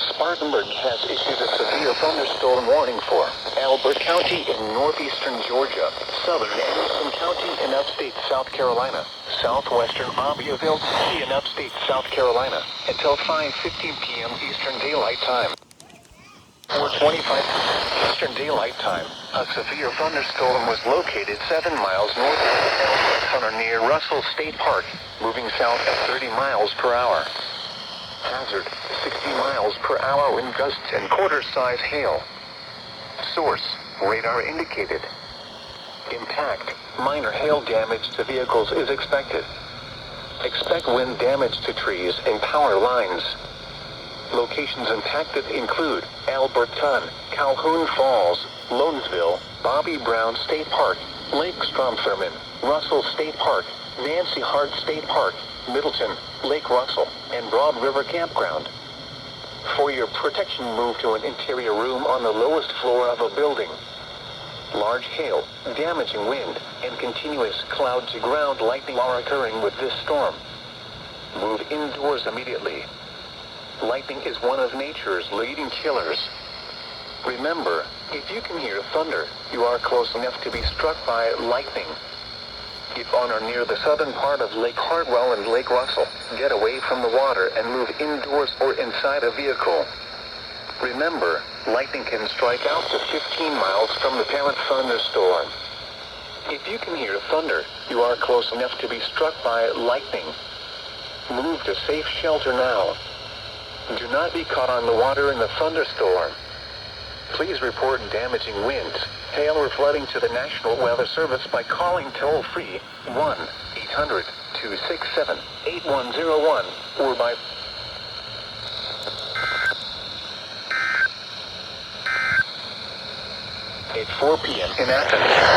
Spartanburg has issued a severe thunderstorm warning for Albert County in northeastern Georgia, southern Anderson County in upstate South Carolina, southwestern Abbeville County in upstate South Carolina, until 5:15 p.m. Eastern Daylight Time. 4:25 Eastern Daylight Time, a severe thunderstorm was located 7 miles north of or near Russell State Park, moving south at 30 miles per hour. Hazard, 60 miles per hour wind gusts and quarter-size hail. Source, radar indicated. Impact, minor hail damage to vehicles is expected. Expect wind damage to trees and power lines. Locations impacted include Alberton, Calhoun Falls, Lonesville, Bobby Brown State Park, Lake Stromthurman, Russell State Park, Nancy Hart State Park, Middleton, Lake Russell, and Broad River Campground. For your protection, move to an interior room on the lowest floor of a building. Large hail, damaging wind, and continuous cloud-to-ground lightning are occurring with this storm. Move indoors immediately. Lightning is one of nature's leading killers. Remember, if you can hear thunder, you are close enough to be struck by lightning. If on or near the southern part of Lake Hartwell and Lake Russell, get away from the water and move indoors or inside a vehicle. Remember, lightning can strike out to 15 miles from the parent thunderstorm. If you can hear thunder, you are close enough to be struck by lightning. Move to safe shelter now. Do not be caught on the water in the thunderstorm. Please report damaging winds, hail or flooding to the National Weather Service by calling toll-free 1-800-267-8101 or by at 4 p.m. in Athens.